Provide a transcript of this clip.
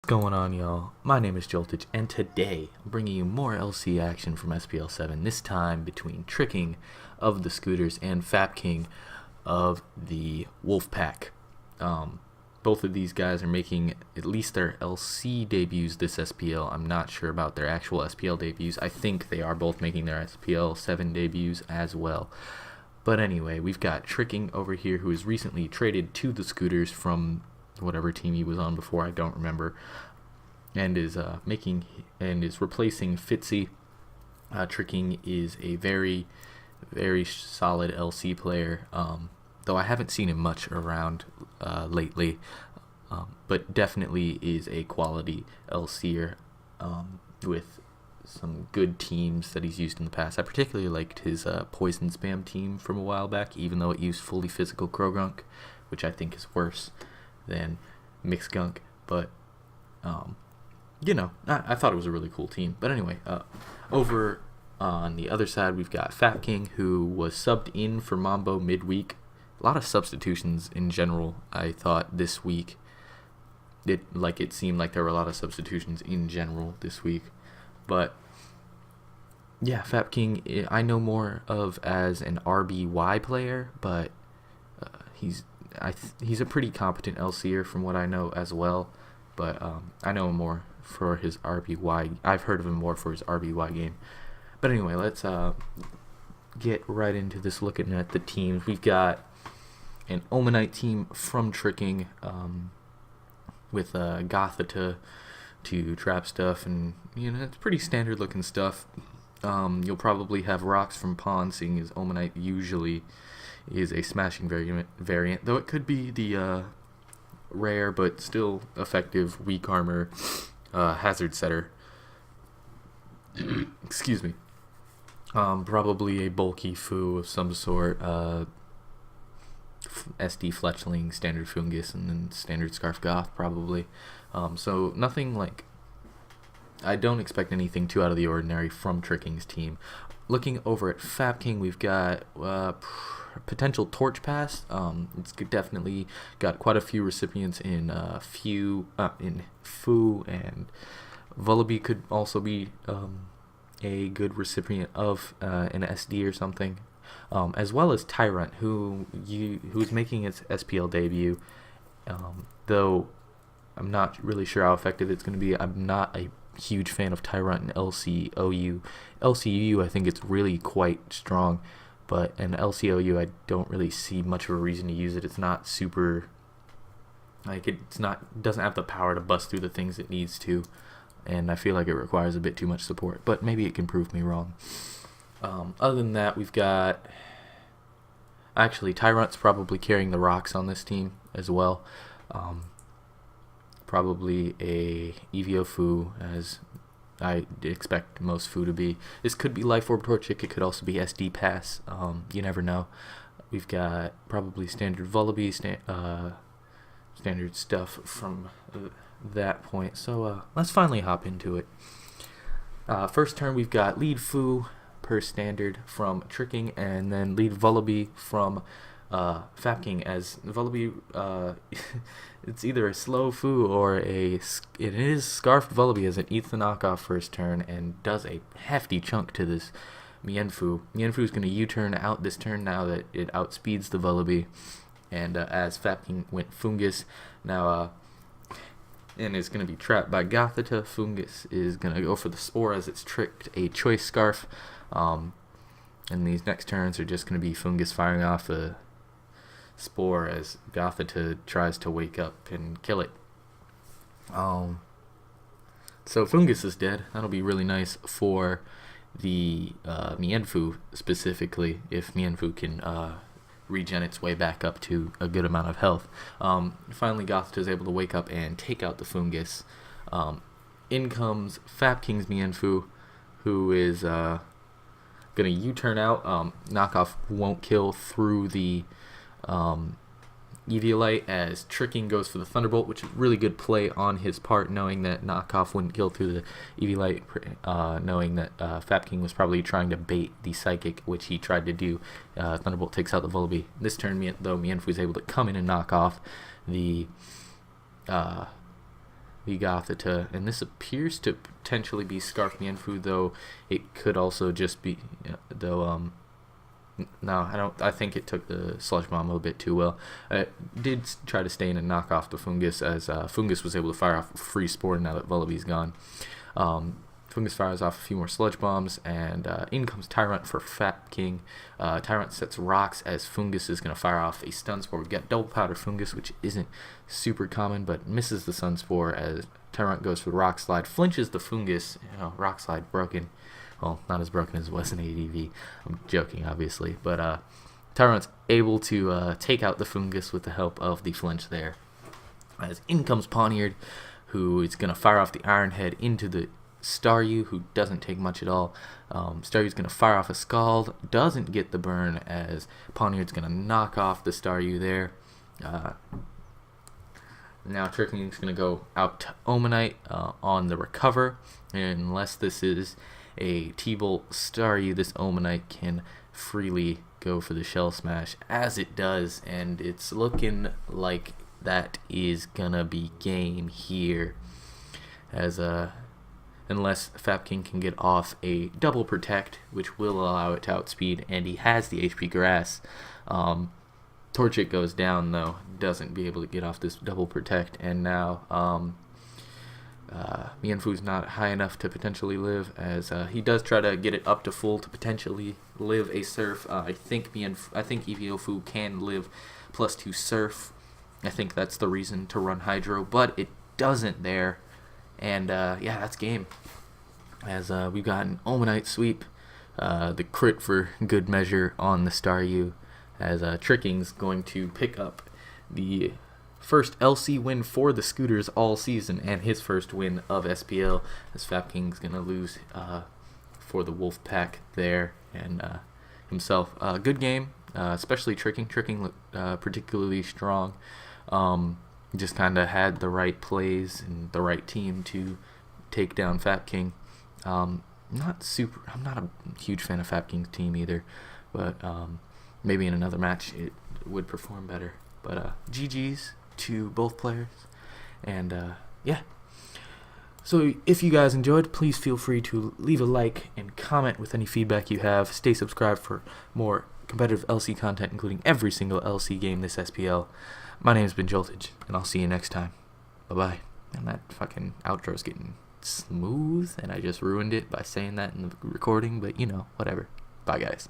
Going on, y'all? My name is Joltage, and today I'm bringing you more LC action from SPL 7, this time between Tricking of the Scooters and Fapkingg of the Wolfpack. Both of these guys are making at least their LC debuts this SPL. I'm not sure about their actual SPL debuts. I think they are both making their SPL 7 debuts as well. But anyway, we've got Tricking over here, who is recently traded to the Scooters from whatever team he was on before, I don't remember, and is replacing Fitzy. Tricking is a very solid LC player, though I haven't seen him much around lately, but definitely is a quality LCer with some good teams that he's used in the past. I particularly liked his Poison Spam team from a while back, even though it used fully physical Krogunk, which I think is worse than Mixed Gunk, but I thought it was a really cool team. But anyway, over on the other side, we've got Fapkingg, who was subbed in for Mambo midweek. A lot of substitutions in general, I thought, this week. It seemed like there were a lot of substitutions in general this week. But yeah, Fapkingg I know more of as an RBY player, but he's a pretty competent LCer from what I know as well, but I know him more for his RBY. I've heard of him more for his RBY game. But anyway, let's get right into this, looking at the teams. We've got an Omanite team from Tricking with Gotha to trap stuff, and it's pretty standard looking stuff. You'll probably have rocks from Pawn, seeing as Omanite usually is a smashing variant, though it could be the rare but still effective weak armor hazard setter. Excuse me. Probably a bulky foo of some sort, SD Fletchling, standard Fungus, and then standard Scarf Goth probably. So nothing like, I don't expect anything too out of the ordinary from Tricking's team. Looking over at Fapkingg, we've got potential Torch Pass. It's definitely got quite a few recipients in Foo, and Vullaby could also be a good recipient of an SD or something, as well as Tyrant, who's making its SPL debut, though I'm not really sure how effective it's going to be. I'm not a huge fan of Tyrant and LCOU. LCU, I think it's really quite strong, but in LCOU, I don't really see much of a reason to use it. It's not super, doesn't have the power to bust through the things it needs to, and I feel like it requires a bit too much support, but maybe it can prove me wrong. Other than that, we've got, actually, Tyrant's probably carrying the rocks on this team as well. Probably a EVO Foo, as I expect most Foo to be. This could be Life Orb Torchic, it could also be SD Pass, you never know. We've got probably standard Vullaby, standard stuff from that point. So let's finally hop into it. First turn, we've got lead Foo per standard from Tricking, and then lead Vullaby from Fapkingg. As Vullaby, it's either a slow Foo or it is Scarfed Vullaby, as it eats the knockoff first turn and does a hefty chunk to this Mienfoo. Mienfoo is going to U-turn out this turn now that it outspeeds the Vullaby, and as Fapkingg went Fungus now, and is going to be trapped by Gothita. Fungus is going to go for the Spore, as it's tricked a Choice Scarf, and these next turns are just going to be Fungus firing off a Spore as Gothita tries to wake up and kill it. So Fungus is dead. That'll be really nice for the Mienfoo specifically, if Mienfoo can regen its way back up to a good amount of health. Finally, Gothita is able to wake up and take out the Fungus. In comes Fapking's Mienfoo, who is going to U-turn out. Knockoff won't kill through the Eviolite, as Tricking goes for the Thunderbolt, which is really good play on his part, knowing that Knockoff wouldn't kill through the Eviolite, knowing that Fapkingg was probably trying to bait the Psychic, which he tried to do. Thunderbolt takes out the Vullaby. This turn, though, Mienfoo is able to come in and knock off the Ligatha, and this appears to potentially be Scarf Mienfu, though it could also just be, no, I don't. I think it took the Sludge Bomb a bit too well. It did try to stay in and knock off the Fungus, as Fungus was able to fire off a free Spore now that Vullaby's gone. Fungus fires off a few more Sludge Bombs, and in comes Tyrant for Fapkingg. Tyrant sets rocks as Fungus is going to fire off a Stun Spore. We've got Double Powder Fungus, which isn't super common, but misses the Stun Spore as Tyrant goes for the Rock Slide, flinches the Fungus. Rock Slide broken. Well, not as broken as it was in ADV. I'm joking, obviously. But Tyrant's able to take out the Fungus with the help of the flinch there. As in comes Pawniard, who is going to fire off the Iron Head into the Staryu, who doesn't take much at all. Staryu's going to fire off a Scald. Doesn't get the burn, as Pawniard's going to knock off the Staryu there. Now Tricking's going to go out to Omanite on the recover. And unless this is a T-Bolt Staryu, this Omanite can freely go for the Shell Smash, as it does, and it's looking like that is gonna be game here, as unless Fapkingg can get off a double protect, which will allow it to outspeed, and he has the HP Grass. Torchic goes down, though, doesn't be able to get off this double protect, and now Mienfu's not high enough to potentially live, as he does try to get it up to full to potentially live a Surf. I think Eeviofu can live +2 Surf. I think that's the reason to run Hydro, but it doesn't there. And yeah, that's game. As we've got an Omanite sweep, the crit for good measure on the Staryu, as Tricking's going to pick up the first LC win for the Scooters all season, and his first win of SPL, as Fapking's going to lose for the Wolfpack there, and himself. Good game, especially Tricking. Tricking looked particularly strong. Just kind of had the right plays and the right team to take down Fapkingg. I'm not a huge fan of Fapking's team either, but maybe in another match it would perform better. But GG's to both players, and yeah. So if you guys enjoyed, please feel free to leave a like and comment with any feedback you have. Stay subscribed for more competitive LC content, including every single LC game this SPL. My name's been Joltage, and I'll see you next time. Bye-bye. And that fucking outro's getting smooth, and I just ruined it by saying that in the recording, but whatever. Bye, guys.